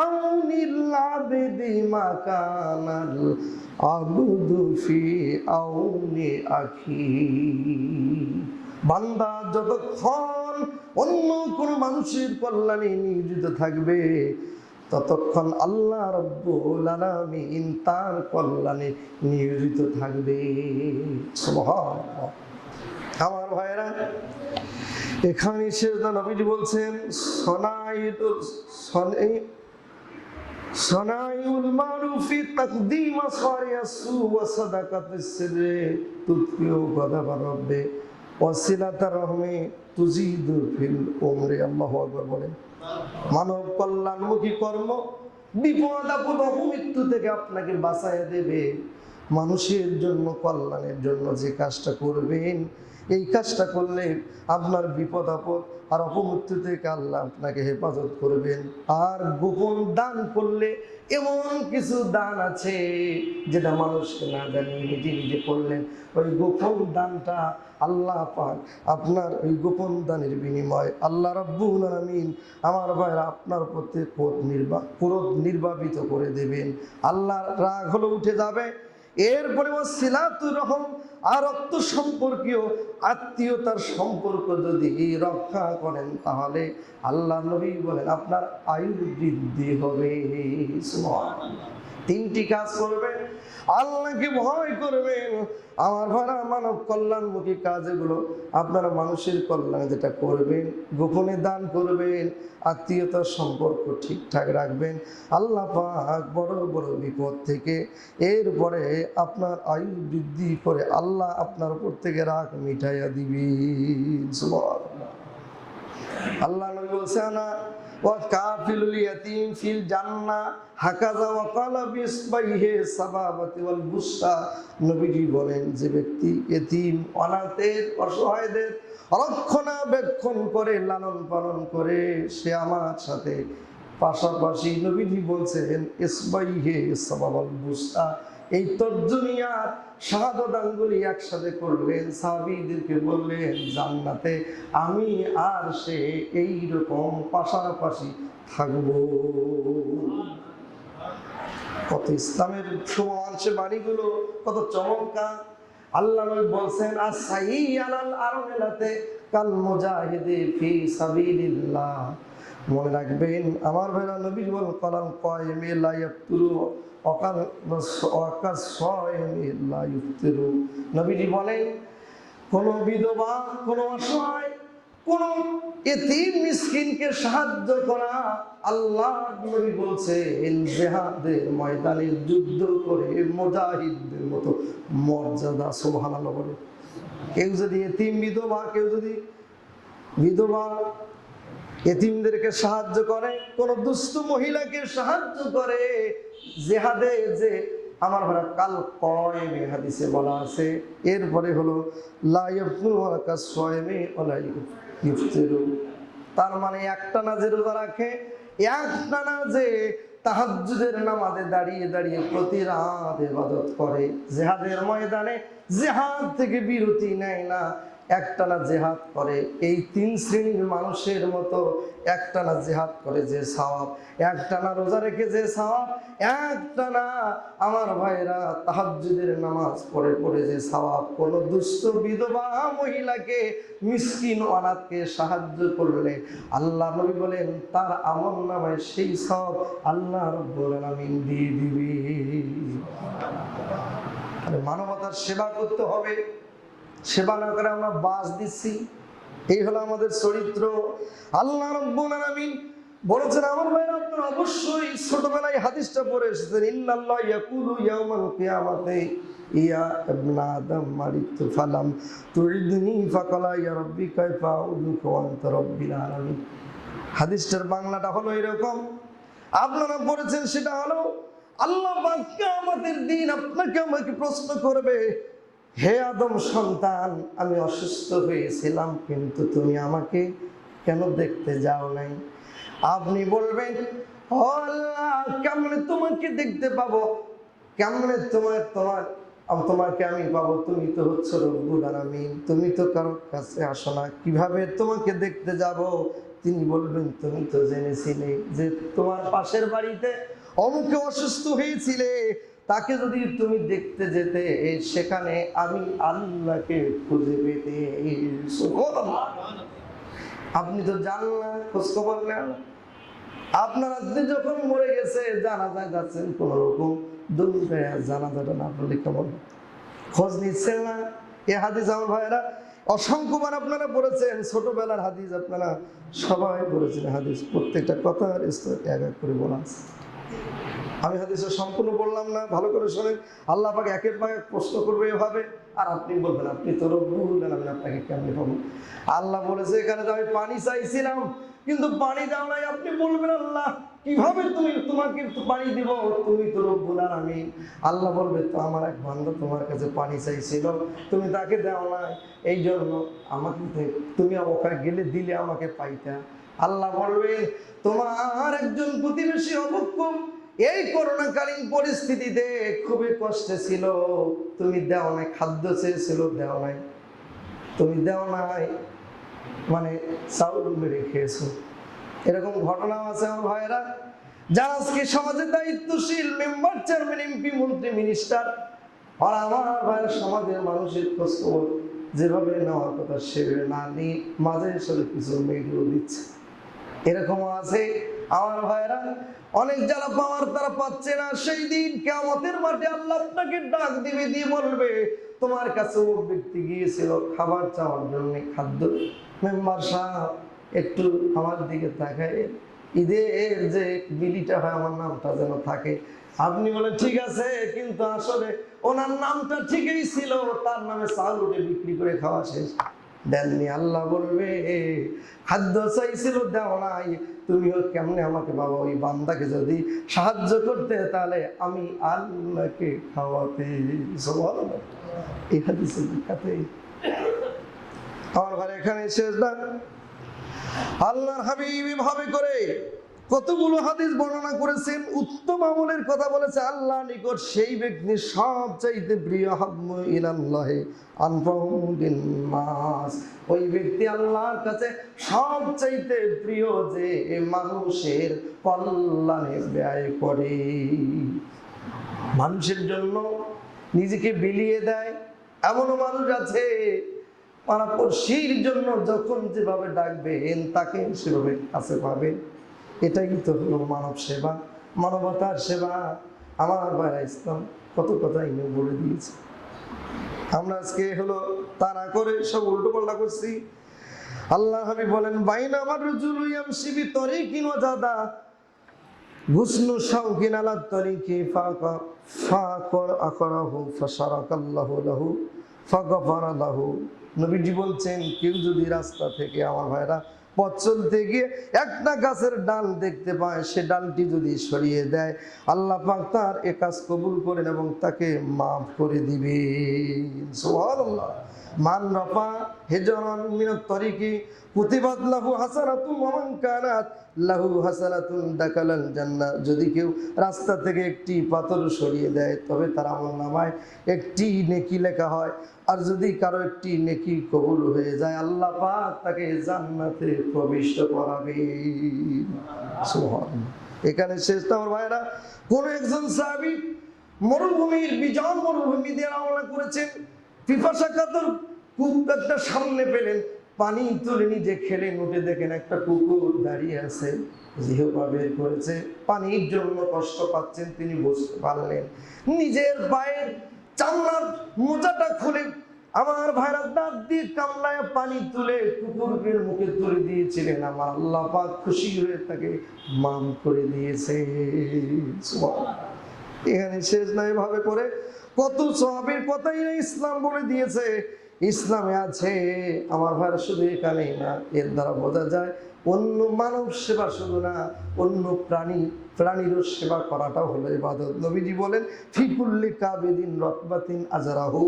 আউনিল আবদি মা কানাল আবদু ফি আউনি আখি। বান্দা যতক্ষণ অন্য কোন মানুষের কল্যাণে নিয়োজিত থাকবে ততক্ষণ আল্লাহ রাব্বুল আলামিন তার কল্যাণে নিয়োজিত থাকবে। সুবহানাল্লাহ। আমার ভাইরা, এখানে সেজদা নবীজি বলছেন সনাইউল মারুফি তাকদিম আসওয়ারিয়াসু ওয়া সাদাকাতুস সিররি তুতফিউ গাদাবার রাব্বি ওয়াসিলাতার রহমি তুজিদু ফিল উমরি। আল্লাহু আকবার বলেন। মানব কল্যাণমুখী কর্ম বিপদ আপদ অপমৃত্যু থেকে আপনাকে বাঁচাইয়া দেবে। মানুষের জন্য কল্যাণের জন্য যে কাজটা করবেন, এই কাজটা করলে আপনার বিপদ আপদ আর অপমৃত্যু থেকে আল্লাহ আপনাকে হেফাজত করবেন। আর গোপন দান করলে এমন কিছু দান আছে যেটা মানুষকে না জানিয়ে নিজে নিজে করলেন, ওই গোপন দানটা আল্লাহ পাক আপনার ওই গোপন দানের বিনিময় আল্লাহ রাব্বুল আলামিন আমার ভাইরা আপনার প্রতি ক্রোধ নির্বাপিত করে দেবেন। আল্লাহর রাগ হলো উঠে যাবে। এরপরে সিলাতুর রহম আর রক্ত সম্পর্কীয় আত্মীয়তার সম্পর্ক যদি রক্ষা করেন তাহলে আল্লাহ নবী বলেন আপনার আয়ু বৃদ্ধি হবে। তিনটি কাজ করবেন, আল্লাহকে ভয় করবেন। আমার ভাড়া মানব কল্যাণমুখী কাজ এগুলো আপনারা মানুষের কল্যাণে যেটা করবেন, গোপনে দান করবেন, আত্মীয়তার সম্পর্ক ঠিকঠাক রাখবেন, আল্লাহ পাক বড় বড় বিপদ থেকে এরপরে আপনার আয়ু বৃদ্ধি করে আল্লাহ আপনার উপর থেকে রাগ মিটাইয়া দিবেন। সুবহানাল্লাহ। আল্লাহ নবী বলছেন ওয়া কাফিলুল ইয়াতীম ফিল জান্নাহ হাকাযা ওয়া ক্বালা বিসবাইহি সাবাবাতি ওয়াল বুসা। নবীজি বলেন যে ব্যক্তি এতিম অনাথের অসহায়দের রক্ষণাবেক্ষণ করে লালন পালন করে সে আমার সাথে পাশাপাশি নবীজি বলছেন ইসবাইহি সাবাবাল বুসা, এই তর্জনিয়ার শাহাদাত আঙ্গুলি একসাথে করলেন, সাহাবীদেরকে বললেন জান্নাতে আমি আর সে এইরকম পাশাপাশি থাকবো। কত ইসলামের সুমাংসে বাণীগুলো কত চমৎকার। আল্লাহ নবী বলছেন আসাই আলাল আরমিলাতে কাল মুজাহিদি ফি সাবিলিল্লাহ। মনে রাখবেন আমার ভাইরা, নবী বল কলাম কয়মে লা ইয়াফতুরু নবীজি বলেন কোন বিধবা, কোন অসহায়, কোন এতিম মিসকিনকে সাহায্য করা, আল্লাহ নবী বলছেন জিহাদের ময়দানে যুদ্ধ করে মুজাহিদদের মতো মর্যাদা। সুবহানাল্লাহ বলে। কেউ যদি এতিম বিধবা, কেউ যদি বিধবা এতিমদেরকে সাহায্য করে, কোন দুস্থ মহিলাকে সাহায্য করে, জিহাদে যে আমার ভাড়া কাল কয়মে হাদিসে বলা আছে। এরপরে হলো লা ইয়াফতুরু ওয়া কাসওয়াইমি ওয়া ইফতিরু, তার মানে একটানা যে রোজা রাখে, একটানা যে তাহাজ্জুদের নামাজে দাঁড়িয়ে দাঁড়িয়ে প্রতি রাত ইবাদত করে, জিহাদের ময়দানে জিহাদ থেকে বিরতি নেয় না, একটানা জিহাদ করে, এই তিন শ্রেণীর মানুষের মতো একটানা জিহাদ করে যে সওয়াব, একটানা রোজা রেখে যে সওয়াব, একটানা আমার ভাইরা তাহাজ্জুদের নামাজ পড়ে পড়ে যে সওয়াব, কোন দুস্থ বিধবা মহিলাকে, মিসকিন অনাথকে সাহায্য করলে আল্লাহ নবী বলেন তার আমলনামায় সেই সওয়াব আল্লাহ রাব্বুল আলামিন দিয়ে দিবে। মানবতার সেবা করতে হবে, সেবা না করে আমরা বাস দিচ্ছি, এই হলো আমাদের চরিত্র। আল্লাহ রাব্বুল আলামিন বলেছেন আমার ভাইরা, আপনারা অবশ্যই ছোটবেলায় হাদিসটা পড়ে এসেছেন, ইন্নাল্লাহ ইয়াকুলু ইয়াউমাল কিয়ামাতি ইয়া ইবনা আদম মারিতু ফালাম তুইদনি ফাকালা ইয়া রাব্বি কাইফা আউযুকা ওয়া আনতা রাব্বিল আলামিন। হাদিসটার বাংলাটা হলো এরকম, আপনারা পড়েছেন সেটা হলো, আল্লাহ পাক কিয়ামতের দিন আপনাকে আমাকে প্রশ্ন করবে, হে আদম সন্তান, আমি অসুস্থ হয়েছিলাম কিন্তু তুমি আমাকে কেন দেখতে যাও নাই? আপনি বলবেন, ও আল্লাহ, কেমনে তোমাকে দেখতে পাবো, কেমনে তোমাকে আমি পাবো? তুমি তো হচ্ছে রব্বুল আলামিন, তুমি তো কারোর কাছে আসো না, কিভাবে তোমাকে দেখতে যাব? তিনি বলবেন, তুমি তো জেনেছিলে যে তোমার পাশের বাড়িতে অমুকে অসুস্থ হয়েছিলে, তাকে যদি তুমি দেখতে যেতে, সেখানে আমি আল্লাহকে খুঁজে পেতে। আপনি তো জানেন না, খোঁজখবর নেন। আপনার আত্মীয় যখন মরে গেছে, জানাজায় যাচ্ছেন, কোন রকম জানাজাটা না পড়লে কেমন, খোঁজ নিচ্ছেন না। এ হাদিস আমার ভাইয়েরা অসংখ্যবার আপনারা পড়েছেন, ছোটবেলার হাদিস আপনারা সবাই পড়েছেন। হাদিস প্রত্যেকটা কথার এক এক করে বলা আছে। আমি হাদিসটা সম্পূর্ণ বললাম না, ভালো করে শোনেন। আল্লাহ পাক একের পর এক প্রশ্ন করবে এভাবে, আর আপনি বলবেন আপনি তো রব্বুল আলামিন, আপনাকে কেমনে পাবো? আল্লাহ বলেছে এখানে যে আমি পানি চাইছিলাম কিন্তু পানি দাও নাই। আপনি বলবেন, আল্লাহ কিভাবে তোমাকে পানি দিব, তুমি তো রব্বুল আলামিন। আল্লাহ বলবে, তো আমার এক বান্দা তোমার কাছে পানি চাইছিল, তুমি তাকে দাও নাই, এই জন্য আমাকে তুমি ওখানে গেলে দিলে আমাকে পাইতা। আল্লাহ বলবে, তোমার একজন প্রতিবেশী অবক্ষম এই করোনাকালীন পরিস্থিতিতে খুবই কষ্টে ছিল, তুমি দেও নাই, খাদ্য চেয়েছিল দেও নাই, তুমি দেও নাই, মানে চাউল মেরে খেয়েছো। এরকম ঘটনাও আছে আমার ভাইয়েরা, যারা আজকে সমাজের দায়িত্বশীল মেম্বার, চেয়ারম্যান, এমপি, মন্ত্রী, মিনিস্টার, আর আমার ভাইয়ের সমাজের মানুষের খোঁজ খবর যেভাবে নেওয়ার কথা সেভাবে না নিয়ে মাঝে সাথে কিছু মেয়েগুলো দিচ্ছে। এরকমও আছে আমার ভাইয়েরা, অনেক যারা পাওয়ার তারা পাচ্ছে না। সেই দিন কিয়ামতের মাঠে আল্লাহ আপনাকে ডাক দিবে, দিয়ে বলবে, তোমার কাছে ও ব্যক্তি গিয়েছিল খাবার চাওয়ার জন্য, খাদ্য, মেম্বার সাহেব একটু আমার দিকে তাকায়, ঈদের যে বিলিটা হয় আমার নামটা যেন থাকে। আপনি বলেন ঠিক আছে, কিন্তু আসলে ওনার নামটা ঠিকই ছিল, তার নামে চাল উঠে বিক্রি করে খাওয়া শেষ, দেননি। আল্লাহ বলবে, খাদ্য চাইছিল দেও নাই, তুমিও কেমনে আমাকে বাবা? ওই বান্দাকে যদি সাহায্য করতে, তাহলে আমি আল্লাহকে খাওয়াতে। এই হাদিসের ব্যাখ্যাতে আমার ঘরে এখানে শেষ না। আল্লাহর হাবিব ভাবে করে কতগুলো হাদিস বর্ণনা করেছেন, উত্তম আমলের কথা বলেছে। আল্লাহ নিকট সেই ব্যক্তি সবচাইতে প্রিয়, হাব্বু ইলাল্লাহি আনফাহুম লিন-নাস, ওই ব্যক্তি আল্লাহর কাছে সবচাইতে প্রিয় যে মানুষের কল্যাণে ব্যয় করে, মানুষের জন্য নিজেকে বিলিয়ে দেয়। এমনও মানুষ আছে পাড়াপড়শির জন্য যখন যেভাবে ডাকবেন তাকে সেভাবে কাছে পাবেন। এটাই তো হলো মানব সেবা, মানবতার সেবা। আমার ভাইরা ইসলাম কত কথাই বলে দিয়েছে, আমরা আজকে হলো তারা করে সব উল্টো পাল্টা করছি। আল্লাহ হাবিব বলেন, বাইনা আমার রুজুলু ইয়ামশি বিতরিকিন ওয়াজাদা গুসনু শাওকিন আলা তরিকি ফাকর আকরাহু ফাশারাকাল্লাহু লাহু ফাগফারা লাহু। নবীজি বলছেন, কেউ যদি রাস্তা থেকে আমার ভাইরা পথ চলতে গিয়ে একটা গাছের ডাল দেখতে পায়, সে ডালটি যদি সরিয়ে দেয়, আল্লাহ পাক তার এ কাজ কবুল করেন এবং তাকে মাফ করে দিবেন। সুবহানাল্লাহ। মান রাফা হিজরান মিনাত তরিকি কুতিবাত লাহু হাসানাতুন ওয়া মান কানাত লাহু হাসানাতুন দাখালাল জান্নাহ। যদি কেউ রাস্তা থেকে একটি পাথর সরিয়ে দেয়, তবে তার আমলনামায় একটি নেকি লেখা হয়, আর যদি কারো একটি নেকি কবুল হয়ে যায়, আল্লাহ পাক তাকে জান্নাতে প্রবিষ্ট করাবেন। সুবহানাল্লাহ। এখানে শেষ না আমার ভাইরা, কোন একজন সাহাবী মরুভূমির বিজন মরুভূমি দিয়ে রওনা করেছেন, পিপাসা কাতর কূপ একটা সামনে পেলেন, পানি তুলে নিজে খেলেন, উঠে দেখেন একটা কুকুর দাঁড়িয়ে আছে, জিহ্বা বের করেছে, পানির জন্য কষ্ট পাচ্ছেন, তিনি বুঝতে পারলেন, নিজের পায়ের চামড়ার মোজাটা খুলে আমার ভাইরা দাঁত দিয়ে কামলায় পানি তুলে কুকুরের মুখে তুলে দিয়েছিলেন, আমার আল্লাহ পাক খুশি হয়ে তাকে মাম করে দিয়েছে। এখানে শেষ নয়, ভাবে করে কত সওয়াবের কথাই না ইসলাম বলে দিয়েছে। ইসলামে আছে আমার ভাইরা, শুধু এখানেই না, এর দ্বারা বোঝা যায় অন্য মানব সেবা শুধু না, অন্য প্রাণীরও সেবা করাটাও হলো ইবাদত। নবীজি বলেন ফিকুল্লি কাবিদিন রতবাতিন আজরাহু,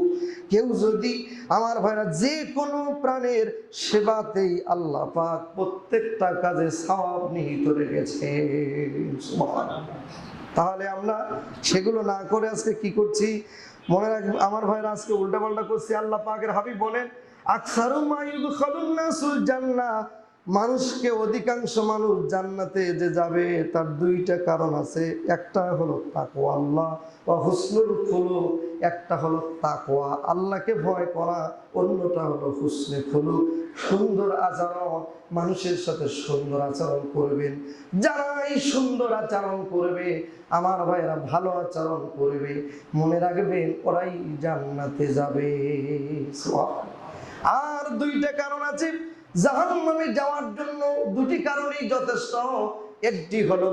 কেউ যদি আমার ভাইরা যে কোনো প্রাণের সেবাতেই আল্লাহ পাক প্রত্যেকটা কাজে সওয়াব নিহিত রেখেছে। সুবহানাল্লাহ। তাহলে আমরা সেগুলো না করে আজকে কি করছি? মনে রাখবেন আমার ভাইরা, আজকে উল্টাপাল্টা করছি। আল্লাহ পাকের হাবিব বলেন আকসারু মা ইউদখালুন নাসুল জান্নাহ, মানুষকে অধিকাংশ মানুষ জান্নাতে যে যাবে তার দুইটা কারণ আছে। একটা হলো তাকওয়া আল্লাহ ওয়া হুসনুল খুলুক, একটা হলো তাকওয়া আল্লাহকে ভয় করা, অন্যটা হলো হুসনে খুলুক সুন্দর আচরণ। মানুষের সাথে সুন্দর আচরণ করবেন। যারা এই সুন্দর আচরণ করবে আমার ভাইরা, ভালো আচরণ করবে, মনে রাখবেন ওরাই জান্নাতে যাবে। আর দুইটা কারণ আছে জাহান্নামে যাওয়ার জন্য, দুটি কারণেই যথেষ্ট। একটি হলো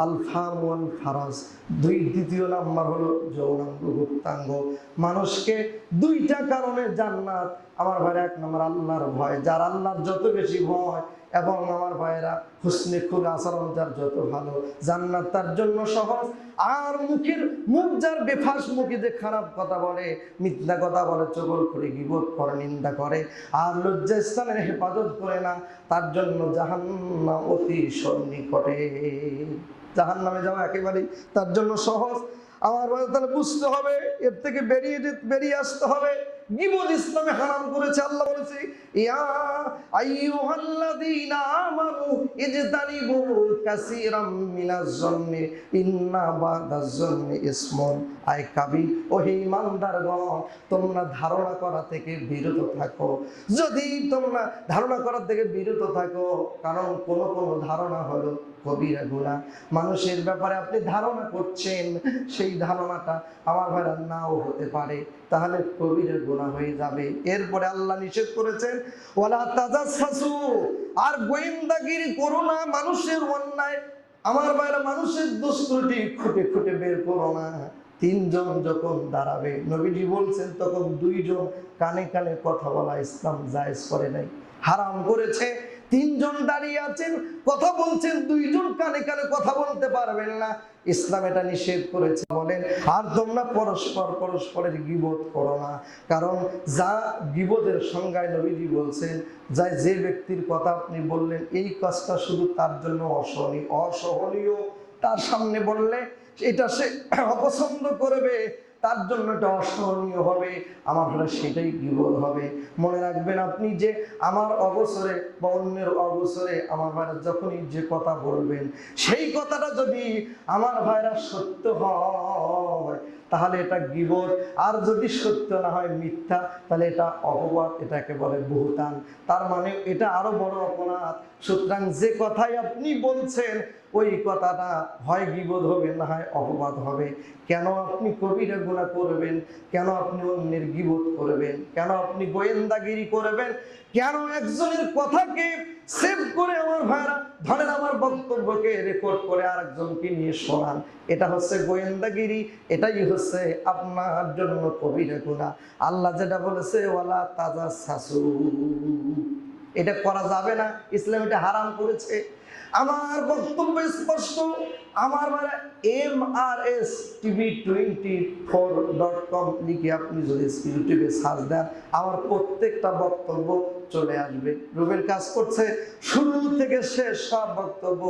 আলফাম ওয়াল ফারাস, দ্বিতীয় নাম্বার হলো যৌনাঙ্গ গুপ্তাঙ্গ। মানুষকে দুইটা কারণে জান্নাত আমার ভাইরা, এক নম্বর আল্লাহর ভয়, যার আল্লাহর যত বেশি ভয় এবং আমার ভাইরা হুসনে খুল আচরণ যার যত ভালো, জান্নাত তার জন্য সহজ। আর মুখ যার বেফাস মুখে যে খারাপ কথা বলে, মিথ্যা কথা বলে, চগলখড়ি গীবত করে, নিন্দা করে, আর লজ্জাস্থানের হেফাজত করে না, তার জন্য জাহান্নাম অতি সন্নিকটে। জাহান্নামে যাওয়া একেবারেই তার জন্য সহজ। আমার ভাই তাহলে বুঝতে হবে, এর থেকে বেরিয়ে আসতে হবে। গীবত ইসলামে হারাম করেছে। আল্লাহ বলেছে ইয়া আইয়ুহাল্লাযীনা আমানু ইজতানিবু কাসীরাম মিনাজ জন্নি ইন্না বাদাজ জন্নি ইসমুন, আয় কাবি ও হে ঈমানদারগণ, তোমরা ধারণা করা থেকে বিরত থাকো। যদি তোমরা ধারণা করা থেকে বিরত থাকো, কারণ কোন ধারণা হলো কবিরা গুনাহ। মানুষের ব্যাপারে আপনি ধারণা করছেন, সেই ধারণাটা আমার ভাইরা নাও হতে পারে, তাহলে কবিরা গুনাহ হয়ে যাবে। এরপরে আল্লাহ নিষেধ করেছেন ওয়ালা তাজাসসু, আর গোয়েন্দাগিরি করো না মানুষের অন্যায়, আমার ভাইরা মানুষের দোষ ত্রুটি খুঁটে খুঁটে বের করো না। তিনজন যখন দাঁড়াবে, নবীজি বলছেন তখন দুইজন কানে কানে কথা বলা ইসলাম জায়েজ করে নাই, হারাম করেছে। তিনজন দাঁড়িয়ে আছেন, কথা বলছেন, দুইজন কানে কানে কথা বলতে পারবেন না, ইসলাম এটা নিষেধ করেছে। বলেন আর তোমরা পরস্পরের গীবত করো না, কারণ যা গীবতের সংজ্ঞায় নবীজি বলছেন যে ব্যক্তির কথা আপনি বললেন এই কাজটা শুধু তার জন্য অসহনীয়, তার সামনে বললে এটা সে অপছন্দ করবে, তার জন্য এটা অসহনীয় হবে, আমার হলে সেটাই গীবত হবে। মনে রাখবেন আপনি যে আমার অবসরে বা অন্যের অবসরে আমার ভাইরা যখনই যে কথা বলবেন, সেই কথাটা যদি আমার ভাইরা সত্য হয় তাহলে এটা গীবত, আর যদি সত্য না হয় মিথ্যা, তাহলে এটা অপবাদ, এটাকে বলে বুহতান। তার মানে এটা আরো বড় অপরাধ। সুতরাং যে কথাই আপনি বলছেন ওই কথাটা হয় গীবত হবে, না হয় অপবাদ হবে। কেন আপনি কবিরা গুনাহ করবেন? কেন আপনি অন্যের গীবত করবেন? কেন আপনি গোয়েন্দাগিরি করবেন? কেন একজনের কথাকে সেভ করে আমার ভাইরা ধরেন আমার বক্তব্যকে রেকর্ড করে আরেকজনকে নিয়ে শোনান? এটা হচ্ছে গোয়েন্দাগিরি, এটাই হচ্ছে আপনার জন্য কবিরা গুনাহ। আল্লাহ যেটা বলেছে ওয়ালা তাজাসসু, এটা করা যাবে না, ইসলাম এটা হারাম করেছে। আমার বক্তব্য স্পষ্ট। আমার MRSTV24.com লিখে আপনি যদি ইউটিউবে সার্চ দেন, আমার প্রত্যেকটা বক্তব্য চলে আসবে। রুবেল কাজ করছে, শুরু থেকে শেষ সব বক্তব্য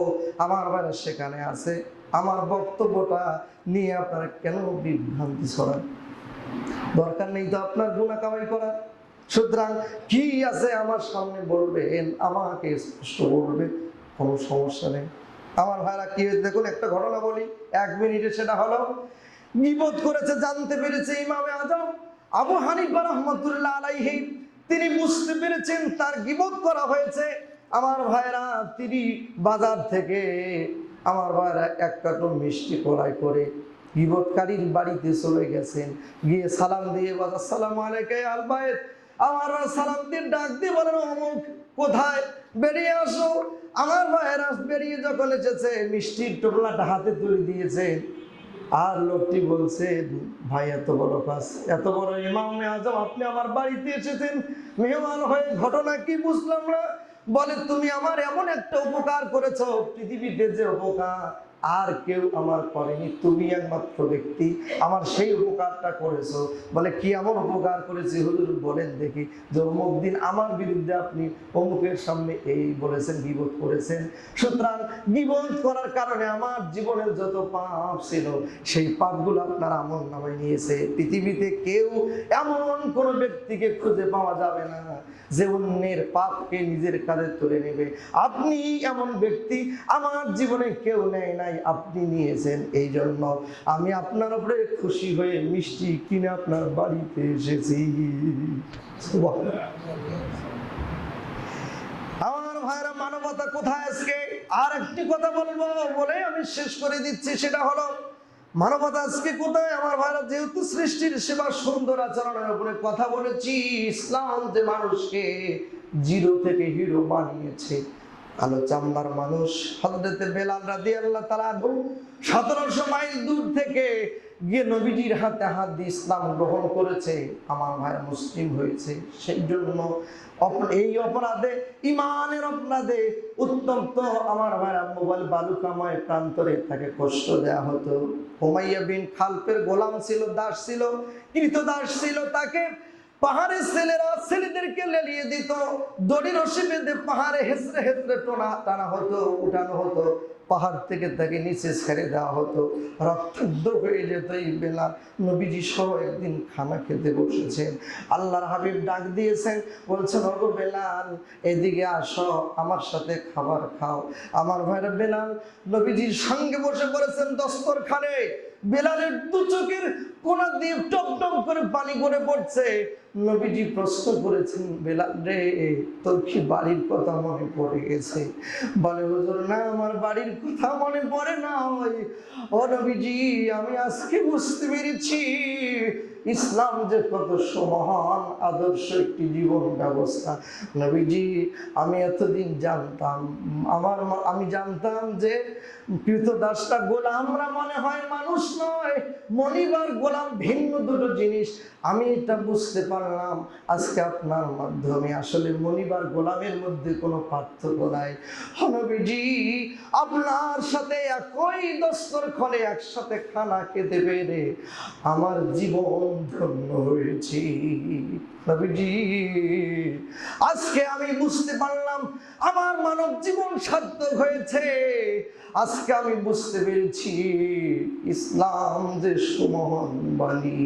আমার বাইরে সেখানে আছে। আমার বক্তব্যটা নিয়ে আপনারা কেন বিভ্রান্তি ছড়ান? দরকার নেই তো আপনার গুনাহ কামাই করার। সুতরাং কি আছে আমার সামনে বলবেন, আমাকে স্পষ্ট বলবে, কোনো সমস্যা নেই। আমার ভাইরা কি হয়েছে দেখুন, একটা ঘটনা বলি 1 মিনিটে। সেটা হলো গীবত করেছে জানতে পেরেছে ইমামে আজম আবু হানিফা রাহমাতুল্লাহ আলাইহি, তিনি বুঝতে পেরেছেন তার গীবত করা হয়েছে। আমার ভাইরা তিনি বাজার থেকে আমার ভাইরা 1 কার্টন মিষ্টি ক্রয় করে গীবতকারীর বাড়িতে চলে গেছেন, গিয়ে সালাম দিয়ে বলেন আসসালামু আলাইকা আল বাইত, আমার সালাম দিয়ে ডাক দিয়ে বলেন অমুক কোথায়, বেরিয়ে আসো। আমার ভাইয়েরা বেরিয়ে যখন এসেছে মিষ্টির টোপলাটা হাতে তুলে দিয়েছে, আর লোকটি বলছে ভাই এত বড় কাজ, এত বড় ইমামে আজম আপনি আমার বাড়িতে এসেছেন মেহমান হয়ে, ঘটনা কি বুঝলাম না। বলে তুমি আমার এমন একটা উপকার করেছো, পৃথিবীতে যে উপকার আর কেউ আমার করেনি, তুমি একমাত্র ব্যক্তি আমার সেই উপকারটা করেছো। বলে কি এমন উপকার করেছি হুজুর বলেন দেখি। যে অমুক দিন আমার বিরুদ্ধে আপনি অমুকের সামনে এই বলেছেন, গীবত করেছেন, সুতরাং গীবত করার কারণে আমার জীবনের যত পাপ ছিল সেই পাপগুলো আপনার আমল নামায় নিয়েছে। পৃথিবীতে কেউ এমন কোন ব্যক্তিকে খুঁজে পাওয়া যাবে না যে অন্যের পাপকে নিজের কাঁধে তুলে নেবে। আপনি এমন ব্যক্তি আমার জীবনে কেউ নেয় নাই, আপনি নিয়েছেন। এই জন্য আমি আপনার উপরে খুশি হয়ে মিষ্টি কিনে আপনার বাড়িতে এসেছি। আমার ভাইরা মানবতা কোথায় আজকে? আর একটি কথা বলবো বলে আমি শেষ করে দিচ্ছি, সেটা হলো মানবতা আজকে কোথায়? আমার ভাইরা যেহেতু সৃষ্টির সেবা সুন্দর আচরণের উপরে কথা বলেছি, ইসলাম যে মানুষকে জিরো থেকে হিরো বানিয়েছে। কালো চামড়ার মানুষ হযরতে বেলাল রাদিয়াল্লাহু তাআলা 1700 মাইল দূর থেকে গিয়ে নবীজির হাতে হাত দিয়ে ইসলাম গ্রহণ করেছে, আমার ভাই মুসলিম হয়েছে। সেই জন্য এই অপরাধে, ইমানের অপরাধে উত্তপ্ত আমার ভাইরা মোবাইল বালুকাময় প্রান্তরে তাকে কষ্ট দেওয়া হতো। উমাইয়া বিন খালফের গোলাম ছিল, দাস ছিল, কৃতদাস ছিল। তাকে পাহাড়ের ছেলেরা ছেলেদেরকে লেলিয়ে দিত, দড়ি রশি বেঁধে পাহাড়ে হেসড়ে হেসড়ে টানা হতো, উঠানো হতো, পাহাড় থেকে তাকে নিচে ছেড়ে দেওয়া হতো, রক্তাক্ত হয়ে যেত। এই বেলাল নবীজি সহ একদিন খানা খেতে বসেছেন, আল্লাহর হাবিব ডাক দিয়েছেন, বলছেন ওগো বেলাল এদিকে আসো, আমার সাথে খাবার খাও। আমার ভাইরা বেলাল নবীজির সঙ্গে বসে পড়েছেন দস্তরখানে। বেলালের দু চোখের কোনা দিয়ে টপ টপ করে পানি করে পড়ছে। নবীজি প্রশ্ন করেছেন, বেলাল রে তোর কি বাড়ির কথা মনে পড়ে গেছে? বলে হুজুর না, আমার বাড়ির কথা মনে পড়ে না। ও নবীজি আমি আজকে বুঝতে পেরেছি ইসলাম যে কত সুমহান আদর্শ একটি জীবন ব্যবস্থা। নবীজি আমি এতদিন জানতাম, আমি জানতাম যে কৃতদাসটা গোলামরা মনে হয় মানুষ নয়, মনিবার গোলাম ভিন্ন দুটো জিনিস। আমি এটা বুঝতে পারলাম আজকে আপনার মাধ্যমে, আসলে মনিবার গোলামের মধ্যে কোনো পার্থক্য নাই। নবীজি আপনার সাথে একই দস্তরখানে একসাথে খানা খেতে পেরে আমার জীবন ধন্য হয়েছি। নবীজি আজকে আমি বুঝতে পারলাম আমার মানব জীবন সার্থক হয়েছে। আজকে আমি বুঝতে পেরেছি ইসলাম যে সুমহান বাণী।